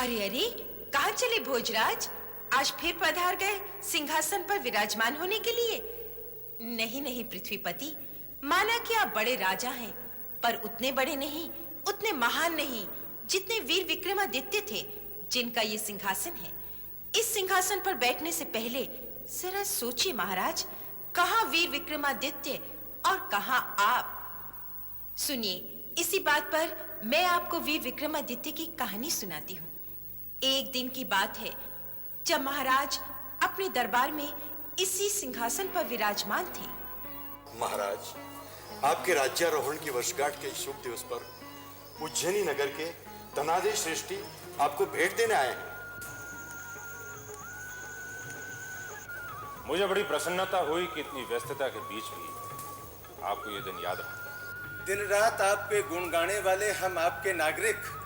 अरे अरे, कहाँ चले भोजराज? आज फिर पधार गए सिंहासन पर विराजमान होने के लिए? नहीं नहीं पृथ्वीपति, माना कि आप बड़े राजा हैं, पर उतने बड़े नहीं, उतने महान नहीं जितने वीर विक्रमादित्य थे, जिनका ये सिंहासन है। इस सिंहासन पर बैठने से पहले जरा सोचिए महाराज, कहाँ वीर विक्रमादित्य और कहाँ आप। सुनिए, इसी बात पर मैं आपको वीर विक्रमादित्य की कहानी सुनाती हूँ। एक दिन की बात है जब महाराज अपने दरबार में इसी सिंहासन पर विराजमान थे। महाराज, आपके राज्यारोहण की वर्षगांठ के शुभ दिवस पर उज्जैनी नगर के धनादेश श्रेष्ठी आपको भेंट देने आए हैं। मुझे बड़ी प्रसन्नता हुई कि इतनी व्यस्तता के बीच भी आपको ये दिन याद रहा। दिन रात आपके गुण गाने वाले हम आपके नागरिक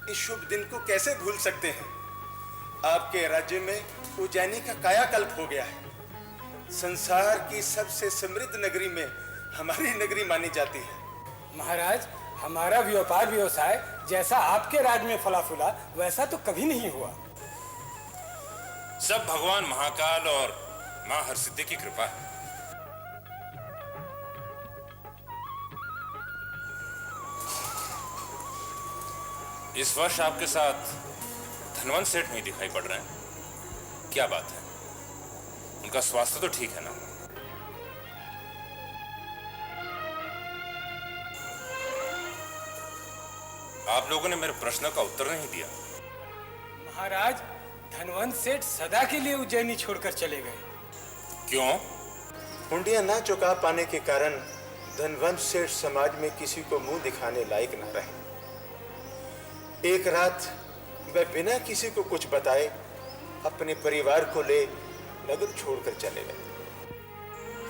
इस शुभ दिन को कैसे भूल सकते हैं। आपके राज्य में उज्जैनी का कायाकल्प हो गया है। संसार की सबसे समृद्ध नगरी में हमारी नगरी मानी जाती है। महाराज, हमारा व्यापार व्यवसाय जैसा आपके राज्य में फला फूला, वैसा तो कभी नहीं हुआ। सब भगवान महाकाल और मां हरसिद्धि की कृपा है। इस वर्ष आपके साथ धनवंत सेठ नहीं दिखाई पड़ रहे हैं, क्या बात है? उनका स्वास्थ्य तो ठीक है ना? आप लोगों ने मेरे प्रश्न का उत्तर नहीं दिया। महाराज, धनवंत सेठ सदा के लिए उज्जैनी छोड़कर चले गए। क्यों? हुंडियां ना चुका पाने के कारण धनवंत सेठ समाज में किसी को मुंह दिखाने लायक न रहे। एक रात वह बिना किसी को कुछ बताए अपने परिवार को ले नगर छोड़कर चले गए।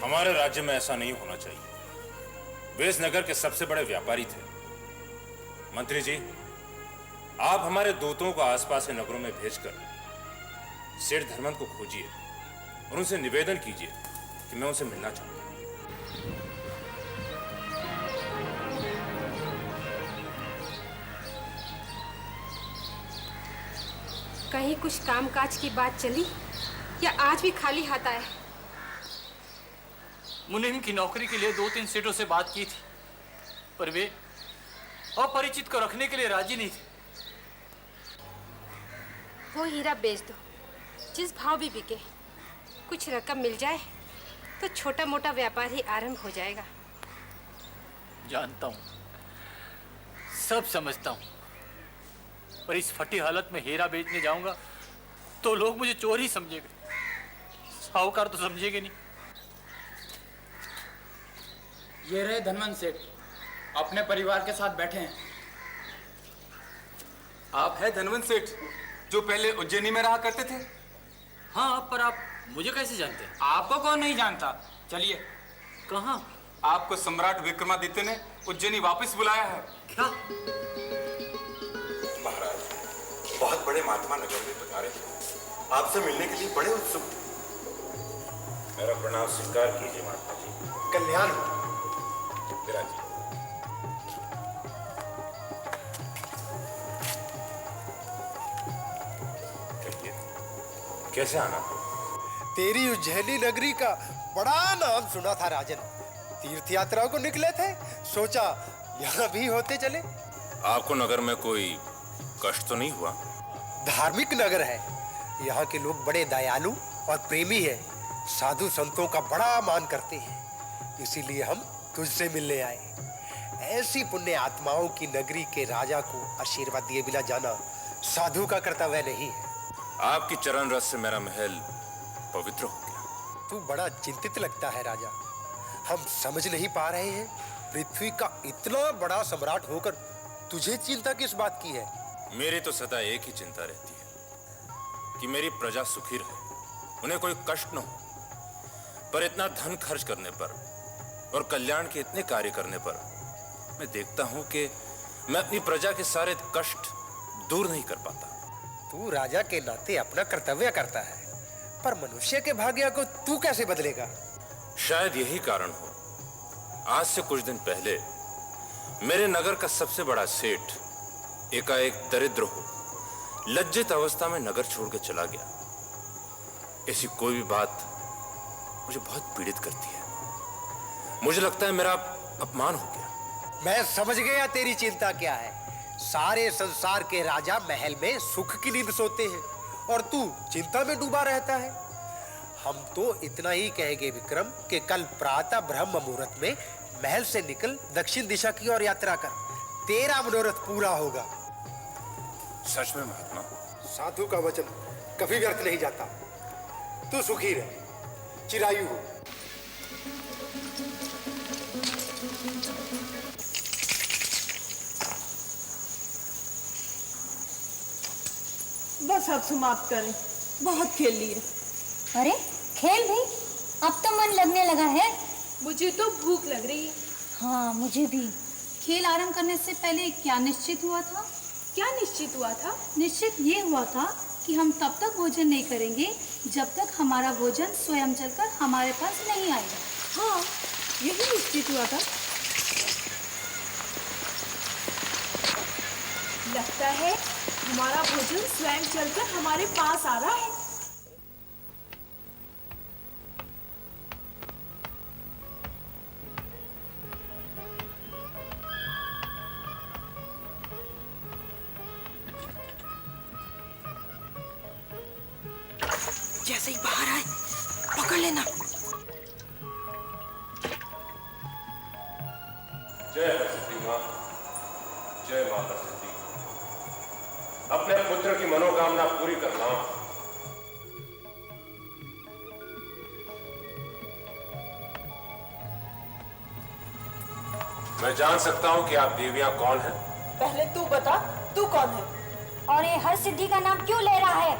हमारे राज्य में ऐसा नहीं होना चाहिए। वे इस नगर के सबसे बड़े व्यापारी थे। मंत्री जी, आप हमारे दूतों को आसपास के नगरों में भेजकर सेठ धनवंत को खोजिए और उनसे निवेदन कीजिए कि मैं उनसे मिलना चाहता हूं। कहीं कुछ कामकाज की बात चली या आज भी खाली हाथ आया? मुनीम की नौकरी के लिए 2-3 सेठों से बात की थी, पर वे अपरिचित को रखने के लिए राजी नहीं थे। वो हीरा बेच दो, जिस भाव भी बिके। कुछ रकम मिल जाए तो छोटा मोटा व्यापार ही आरंभ हो जाएगा। जानता हूँ, सब समझता हूँ, पर इस फटी हालत में हीरा बेचने जाऊंगा तो लोग मुझे चोर ही समझेंगे, साहूकार तो समझेंगे नहीं। ये रहे धनवंत सेठ, अपने परिवार के साथ बैठे हैं। आप हैं धनवंत सेठ जो पहले उज्जैनी में रहा करते थे? हाँ, पर आप मुझे कैसे जानते हैं? आपको कौन नहीं जानता? चलिए। कहाँ? आपको सम्राट विक्रमादित्य ने उज्जैनी वापस बुलाया है। क्या? महाराज, बहुत बड़े महात्मा नगर में पधारे हैं। आपसे मिलने के लिए बड़े उत्सुक थे। मेरा प्रणाम स्वीकार कीजिए महात्मा जी। कल्याण हो। विराजिए। कैसे आना? तेरी उज्जैनी नगरी का बड़ा नाम सुना था राजन। तीर्थ यात्राओं को निकले थे, सोचा यहाँ भी होते चले। आपको नगर में कोई कष्ट तो नहीं हुआ? धार्मिक नगर है, यहाँ के लोग बड़े दयालु और प्रेमी हैं, साधु संतों का बड़ा मान करते हैं, इसीलिए हम तुझसे मिलने आए। ऐसी पुण्य आत्माओं की नगरी के राजा को आशीर्वाद दिए बिना जाना साधु का कर्तव्य नहीं है। आपकी चरण रस से मेरा महल पवित्र हो गया। तू बड़ा चिंतित लगता है राजा। हम समझ नहीं पा रहे हैं, पृथ्वी का इतना बड़ा सम्राट होकर तुझे चिंता किस बात की है? मेरी तो सदा एक ही चिंता रहती है कि मेरी प्रजा सुखी रहे, उन्हें कोई कष्ट न हो। पर इतना धन खर्च करने पर और कल्याण के इतने कार्य करने पर मैं देखता हूं कि मैं अपनी प्रजा के सारे कष्ट दूर नहीं कर पाता। तू राजा के नाते अपना कर्तव्य करता है, पर मनुष्य के भाग्य को तू कैसे बदलेगा? शायद यही कारण हो, आज से कुछ दिन पहले मेरे नगर का सबसे बड़ा सेठ एकाएक दरिद्र हो, लज्जित अवस्था में नगर छोड़ के चला गया, ऐसी कोई भी बात मुझे बहुत पीड़ित करती है। मुझे लगता है मेरा अपमान हो गया। मैं समझ गया तेरी चिंता क्या है। सारे संसार के राजा महल में सुख की नींद सोते हैं और तू चिंता में डूबा रहता है। हम तो इतना ही कहेंगे विक्रम कि कल प्रातः ब्रह्म मुहूर्त में महल से निकल दक्षिण दिशा की ओर यात्रा कर, तेरा मनोरथ पूरा होगा। सच में महात्मा? साधु का वचन कभी व्यर्थ नहीं जाता। तू सुखी रहे, चिरायु हो। बस अब समाप्त करें, बहुत खेल लिए। अरे खेल भी? अब तो मन लगने लगा है। मुझे तो भूख लग रही है। हाँ मुझे भी। खेल आरंभ करने से पहले क्या निश्चित हुआ था? क्या निश्चित हुआ था? निश्चित ये हुआ था कि हम तब तक भोजन नहीं करेंगे जब तक हमारा भोजन स्वयं चलकर हमारे पास नहीं आएगा। हाँ, यही निश्चित हुआ था। लगता है हमारा भोजन स्वयं चलकर हमारे पास आ रहा है। जैसे ही बाहर आए पकड़ लेना। जय हरसिद्धि मां, जय मां हरसिद्धि। अपने पुत्र की मनोकामना पूरी करना। मैं जान सकता हूं कि आप देवियां कौन हैं? पहले तू बता, तू कौन है? और ये हरसिद्धि का नाम क्यों ले रहा है?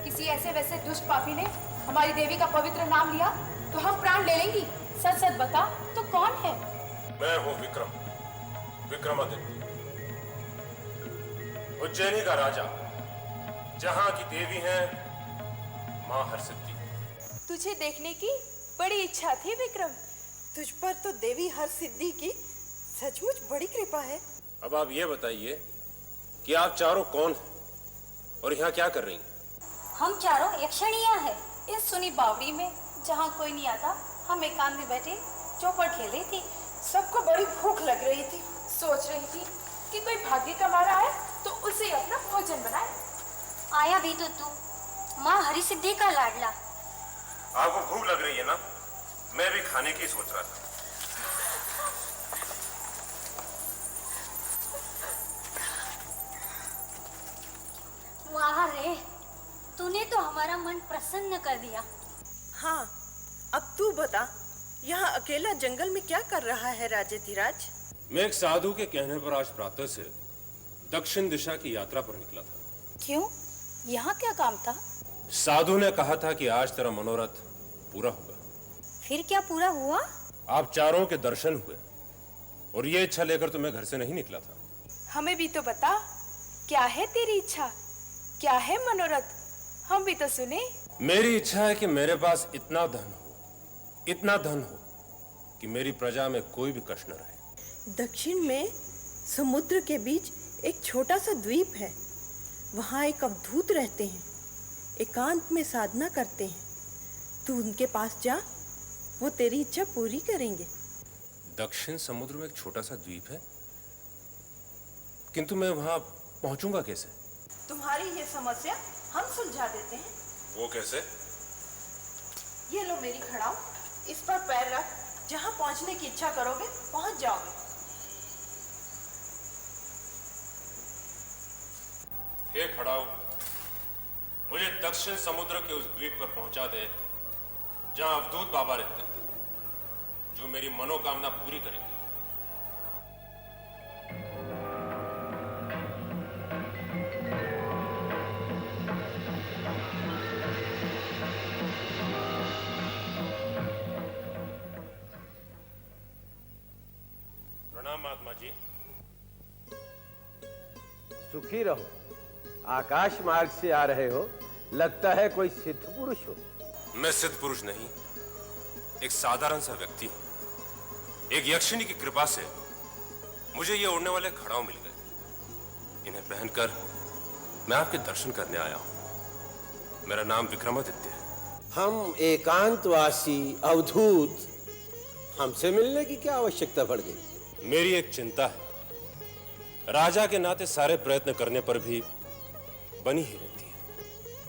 किसी ऐसे वैसे दुष्ट पापी ने हमारी देवी का पवित्र नाम लिया तो हम प्राण ले लेंगी। सच सच बता, तो कौन है? मैं हूं विक्रम, विक्रमादित्य, उज्जैनी का राजा, जहां की देवी है मां हरसिद्धि। तुझे देखने की बड़ी इच्छा थी विक्रम। तुझ पर तो देवी हरसिद्धि की सचमुच बड़ी कृपा है। अब आप ये बताइए कि आप चारों कौन हैं और यहाँ क्या कर रही हैं? हम चारों यक्षिणियां हैं। इस सुनी बावड़ी में जहाँ कोई नहीं आता, हम एकांत में बैठे चौपड़ खेल रही थी। सबको बड़ी भूख लग रही थी। सोच रही थी कि कोई भाग्य का मारा आए तो उसे अपना भोजन बनाए। आया भी तो तू, माँ हरसिद्धि का लाडला। आपको भूख लग रही है ना? मैं भी खाने की सोच रहा था। वाह रे, तूने तो हमारा मन प्रसन्न कर दिया। हाँ, अब तू बता, यहाँ अकेला जंगल में क्या कर रहा है राजेधिराज? मैं एक साधु के कहने पर आज प्रातः से दक्षिण दिशा की यात्रा पर निकला था। क्यों? यहाँ क्या काम था? साधु ने कहा था कि आज तेरा मनोरथ पूरा होगा। फिर क्या पूरा हुआ? आप चारों के दर्शन हुए और ये इच्छा लेकर तो मैं घर से नहीं निकला था। हमें भी तो बता, क्या है तेरी इच्छा? क्या है मनोरथ? हम भी तो सुने। मेरी इच्छा है कि मेरे पास इतना धन हो कि मेरी प्रजा में कोई भी कष्ट न रहे। दक्षिण में समुद्र के बीच एक छोटा सा द्वीप है। वहाँ एक अवधूत रहते हैं, एकांत में साधना करते हैं। तू उनके पास जा, वो तेरी इच्छा पूरी करेंगे। दक्षिण समुद्र में एक छोटा सा द्वीप है, किंतु मैं वहां पहुंचूंगा कैसे? तुम्हारी ये समस्या हम सुलझा देते हैं। वो कैसे? ये लो मेरी खड़ाऊ, इस पर पैर रख। जहाँ पहुँचने की इच्छा करोगे पहुँच जाओगे। हे खड़ाऊ, मुझे दक्षिण समुद्र के उस द्वीप पर पहुंचा दे जहां अवधूत बाबा रहते हैं, जो मेरी मनोकामना पूरी करेंगे। प्रणाम महात्मा जी। सुखी रहो। आकाश मार्ग से आ रहे हो, लगता है कोई सिद्ध पुरुष हो। मैं सिद्ध पुरुष नहीं, एक साधारण सा व्यक्ति हूं। एक यक्षिणी की कृपा से मुझे ये उड़ने वाले खड़ाऊ मिल गए। इन्हें पहनकर मैं आपके दर्शन करने आया हूं। मेरा नाम विक्रमादित्य है। हम एकांतवासी अवधूत, हमसे मिलने की क्या आवश्यकता पड़ गई? मेरी एक चिंता है, राजा के नाते सारे प्रयत्न करने पर भी बनी ही रहती है।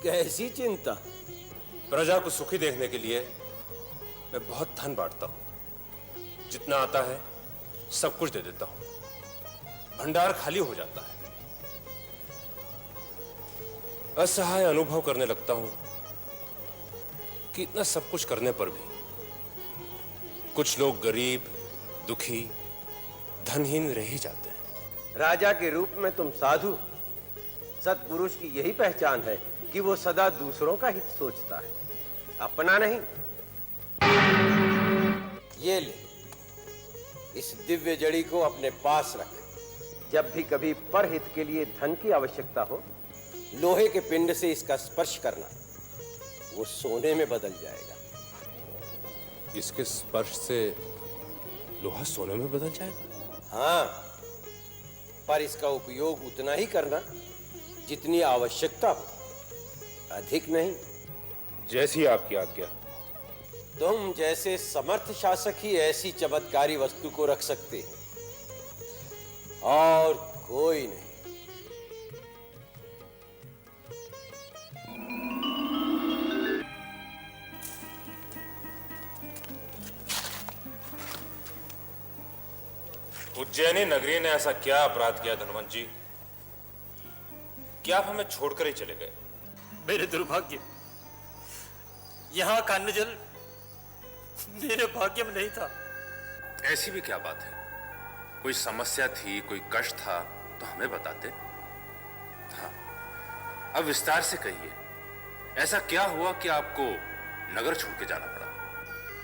कैसी चिंता? प्रजा को सुखी देखने के लिए मैं बहुत धन बांटता हूं। जितना आता है सब कुछ दे देता हूं, भंडार खाली हो जाता है। असहाय अनुभव करने लगता हूं कि इतना सब कुछ करने पर भी कुछ लोग गरीब, दुखी, धनहीन रह ही जाते हैं। राजा के रूप में तुम साधु, सत्पुरुष की यही पहचान है कि वो सदा दूसरों का हित सोचता है, अपना नहीं। ये ले, इस दिव्य जड़ी को अपने पास रख। जब भी कभी परहित के लिए धन की आवश्यकता हो, लोहे के पिंड से इसका स्पर्श करना, वो सोने में बदल जाएगा। इसके स्पर्श से लोहा सोने में बदल जाएगा? हाँ, पर इसका उपयोग उतना ही करना जितनी आवश्यकता हो, अधिक नहीं। जैसी आपकी आज्ञा। तुम जैसे समर्थ शासक ही ऐसी चमत्कारी वस्तु को रख सकते हैं, और कोई नहीं। उज्जैनी नगरी ने ऐसा क्या अपराध किया धनवंत जी कि आप हमें छोड़कर ही चले गए? मेरे दुर्भाग्य, यहाँ का अन्नजल मेरे भाग्य में नहीं था। ऐसी भी क्या बात है? कोई समस्या थी, कोई कष्ट था तो हमें बताते। हाँ, अब विस्तार से कहिए, ऐसा क्या हुआ कि आपको नगर छोड़ के जाना पड़ा?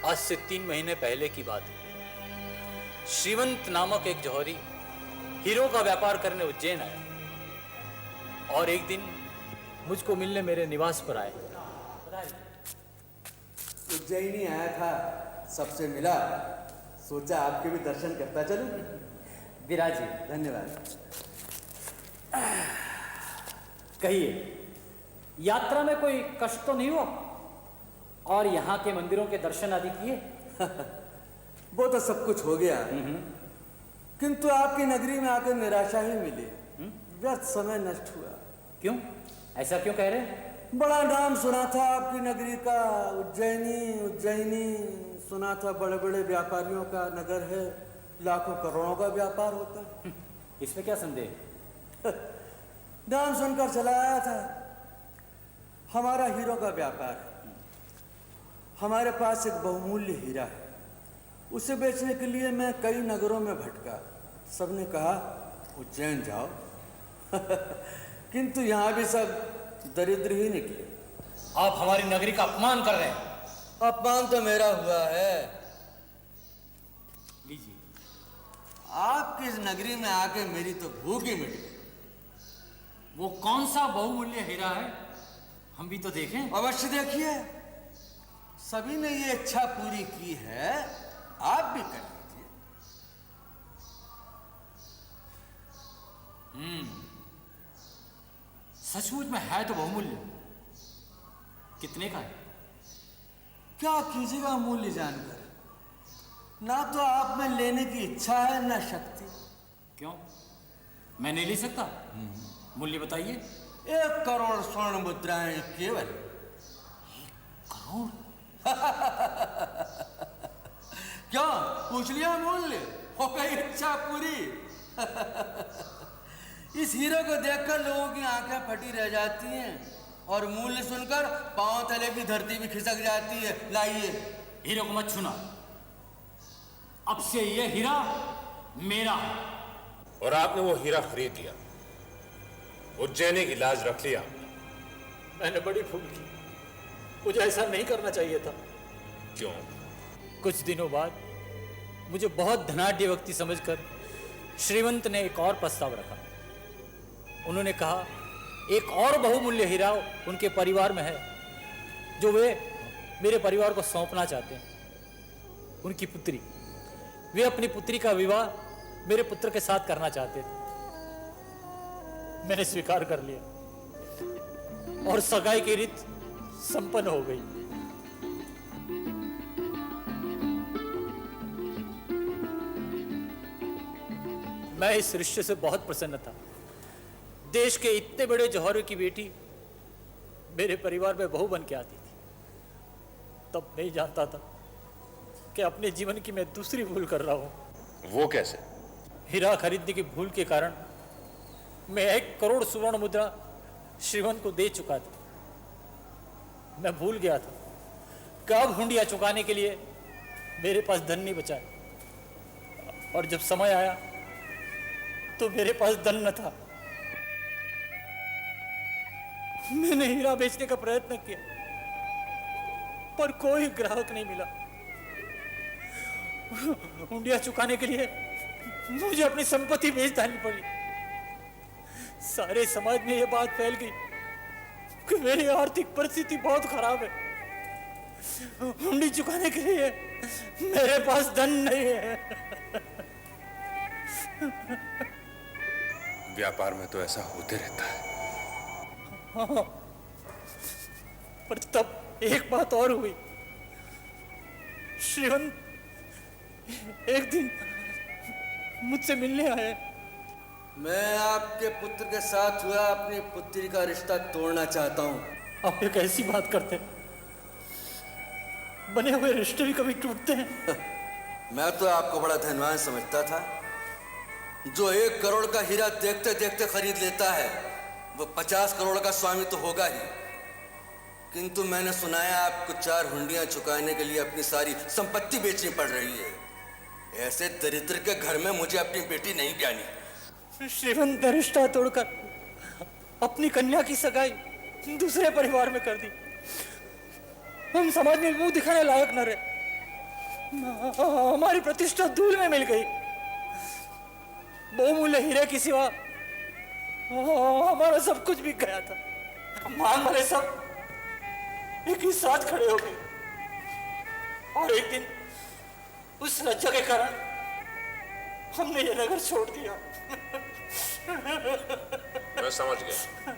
आज से 3 महीने पहले की बात है। श्रीवंत नामक एक जौहरी हीरो का व्यापार करने उज्जैन आया और एक दिन मुझको मिलने मेरे निवास पर आए। उज्जैनी आया था, सबसे मिला, सोचा आपके भी दर्शन करता चलूं। विराजी, धन्यवाद। कहिए, यात्रा में कोई कष्ट तो नहीं हुआ? और यहाँ के मंदिरों के दर्शन आदि किए? वो तो सब कुछ हो गया, किंतु आपकी नगरी में आकर निराशा ही मिली। व्यर्थ समय नष्ट हुआ। क्यों? ऐसा क्यों कह रहे? बड़ा नाम सुना था आपकी नगरी का, उज्जैनी उज्जैनी सुना था, बड़े बड़े व्यापारियों का नगर है, लाखों करोड़ों का व्यापार होता है। इसमें क्या संदेह? नाम सुनकर चला आया था। हमारा हीरो का व्यापार है, हमारे पास एक बहुमूल्य हीरा है, उसे बेचने के लिए मैं कई नगरों में भटका। सबने कहा उज्जैन जाओ किंतु यहाँ भी सब दरिद्र ही निकले। आप हमारी नगरी का अपमान कर रहे हैं। अपमान तो मेरा हुआ है। लीजिए। आपकी इस नगरी में आके मेरी तो भूख ही मिट गई। वो कौन सा बहुमूल्य हीरा है, हम भी तो देखें। अवश्य देखिए, सभी ने ये इच्छा पूरी की है, आप भी कर लीजिए। सचमुच में है तो बहुमूल्य। कितने का है? क्या कीजिएगा मूल्य जानकर? ना तो आप में लेने की इच्छा है, ना शक्ति। क्यों, मैं नहीं ले सकता? मूल्य बताइए। 1 करोड़ स्वर्ण मुद्राएं केवल। 1 करोड़? क्यों, पूछ लिया मूल्य? हो गई इच्छा पूरी। इस हीरो को देखकर लोगों की आंखें फटी रह जाती हैं और मूल्य सुनकर पांव तले की धरती भी खिसक जाती है। लाइए। हीरो को मत छूना, अब से ये हीरा मेरा है। और आपने वो हीरा खरीद लिया, उज्जैनी की लाज रख लिया। मैंने बड़ी भूल की, मुझे ऐसा नहीं करना चाहिए था। क्यों? कुछ दिनों बाद मुझे बहुत धनाढ्य व्यक्ति समझकर श्रीवंत ने एक और प्रस्ताव रखा। उन्होंने कहा एक और बहुमूल्य हीरा उनके परिवार में है जो वे मेरे परिवार को सौंपना चाहते हैं। उनकी पुत्री, वे अपनी पुत्री का विवाह मेरे पुत्र के साथ करना चाहते थे। मैंने स्वीकार कर लिया। और सगाई की रीत संपन्न हो गई। मैं इस रिश्ते से बहुत प्रसन्न था। देश के इतने बड़े जौहरी की बेटी मेरे परिवार में बहू बन के आती थी। तब नहीं जानता था कि अपने जीवन की मैं दूसरी भूल कर रहा हूं। वो कैसे? हीरा खरीदने की भूल के कारण मैं 1 करोड़ सुवर्ण मुद्रा श्रीवंत को दे चुका था। मैं भूल गया था कि अब हुंडिया चुकाने के लिए मेरे पास धन नहीं बचा है। और जब समय आया तो मेरे पास धन न था। मैंने हीरा बेचने का प्रयत्न किया पर कोई ग्राहक नहीं मिला। हुंडिया चुकाने के लिए मुझे अपनी संपत्ति बेच डालनी पड़ी। सारे समाज में यह बात फैल गई कि मेरी आर्थिक परिस्थिति बहुत खराब है। हुंडी चुकाने के लिए मेरे पास धन नहीं है। व्यापार में तो ऐसा होते रहता है। हाँ, पर तब एक बात और हुई। श्रीवंत एक दिन मुझसे मिलने आए। मैं आपके पुत्र के साथ हुआ अपनी पुत्री का रिश्ता तोड़ना चाहता हूँ। आप एक ऐसी बात करते हैं, बने हुए रिश्ते भी कभी टूटते हैं। मैं तो आपको बड़ा धनवान समझता था। जो 1 करोड़ का हीरा देखते देखते खरीद लेता है वो 50 करोड़ का स्वामी तो होगा ही। किंतु मैंने सुना है आपको 4 हुंडियां चुकाने के लिए अपनी सारी संपत्ति बेचनी पड़ रही है। ऐसे दरिद्र के घर में मुझे अपनी बेटी नहीं ब्यानी। श्रीवंत ने रिश्ता तोड़कर अपनी कन्या की सगाई दूसरे परिवार में कर दी। हम समाज में मुंह दिखाने लायक न रहे। हमारी प्रतिष्ठा धूल में मिल गई। बहुमूल्य हीरे की सिवा हमारा सब कुछ बिक गया था। मांग वाले सब एक ही साथ खड़े हो गए और एक दिन उस लज्जा के कारण हमने ये नगर छोड़ दिया। मैं समझ गया।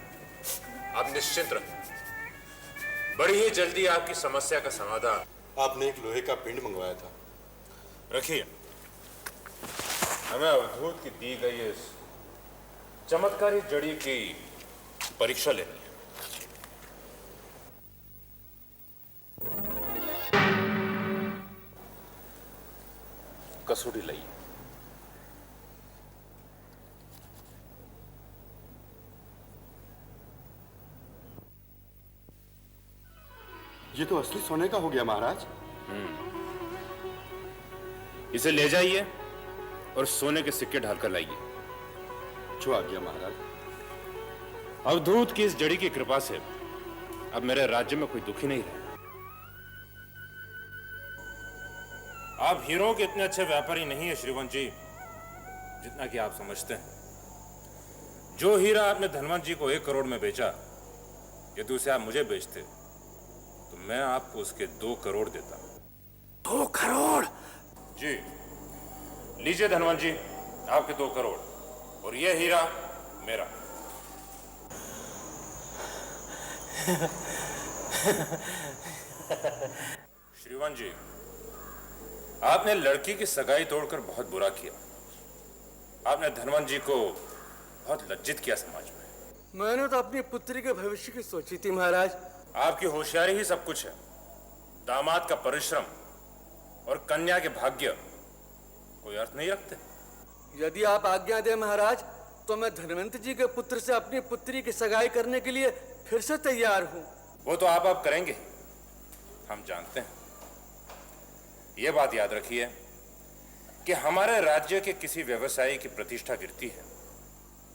आप निश्चिंत रहिए, बड़ी ही जल्दी आपकी समस्या का समाधान। आपने एक लोहे का पिंड मंगवाया था। रखिए, हमें अवधूत की दी गई इस चमत्कारी जड़ी की परीक्षा लेनी है। कसौटी लाइए। ये तो असली सोने का हो गया महाराज। इसे ले जाइए और सोने के सिक्के ढालकर लाइए। जो आ गया महाराज। अवधूत की इस जड़ी की कृपा से अब मेरे राज्य में कोई दुखी नहीं रहा। आप हीरों के इतने अच्छे व्यापारी नहीं है श्रीवंत जी, जितना कि आप समझते हैं। जो हीरा आपने धनवंत जी को 1 करोड़ में बेचा, यदि उसे आप मुझे बेचते तो मैं आपको उसके 2 करोड़ देता। 2 करोड़? जी लीजिए धनवंत जी, आपके 2 करोड़ और यह हीरा मेरा। श्रीवंत जी, आपने लड़की की सगाई तोड़कर बहुत बुरा किया। आपने धनवंत जी को बहुत लज्जित किया समाज में। मैंने तो अपनी पुत्री के भविष्य की सोची थी महाराज। आपकी होशियारी ही सब कुछ है। दामाद का परिश्रम और कन्या के भाग्य कोई अर्थ नहीं रखते। यदि आप आज्ञा दें महाराज तो मैं धनवंत जी के पुत्र से अपनी पुत्री की सगाई करने के लिए फिर से तैयार हूं। वो तो आप करेंगे, हम जानते हैं। ये बात याद रखिए कि हमारे राज्य के किसी व्यवसायी की प्रतिष्ठा गिरती है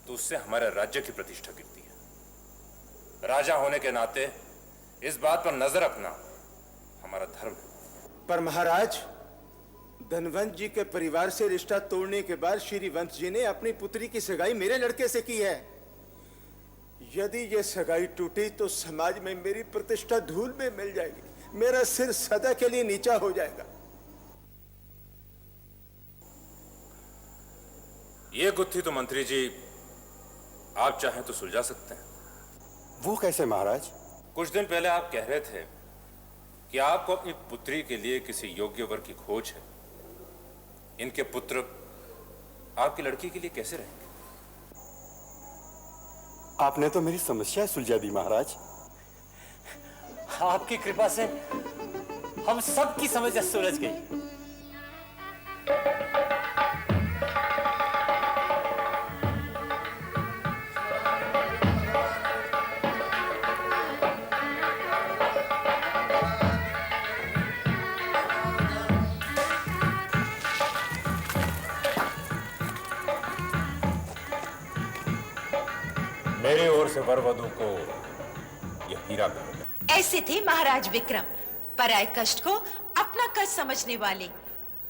तो उससे हमारे राज्य की प्रतिष्ठा गिरती है। राजा होने के नाते इस बात पर नजर रखना हमारा धर्म है। पर महाराज, धनवंत जी के परिवार से रिश्ता तोड़ने के बाद श्रीवंत जी ने अपनी पुत्री की सगाई मेरे लड़के से की है। यदि यह सगाई टूटी तो समाज में मेरी प्रतिष्ठा धूल में मिल जाएगी। मेरा सिर सदा के लिए नीचा हो जाएगा। ये गुत्थी तो मंत्री जी आप चाहें तो सुलझा सकते हैं। वो कैसे महाराज? कुछ दिन पहले आप कह रहे थे कि आपको अपनी पुत्री के लिए किसी योग्य वर की खोज है। इनके पुत्र आपकी लड़की के लिए कैसे रहेंगे? आपने तो मेरी समस्या सुलझा दी महाराज। आपकी कृपा से हम सबकी समस्या सुलझ गई। मेरी ओर से वरवधु को यह हीरा मिलेगा। ऐसे थे महाराज विक्रम, पराये कष्ट को अपना कष्ट समझने वाले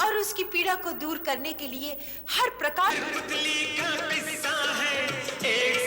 और उसकी पीड़ा को दूर करने के लिए हर प्रकार पुतली का किस्सा है एक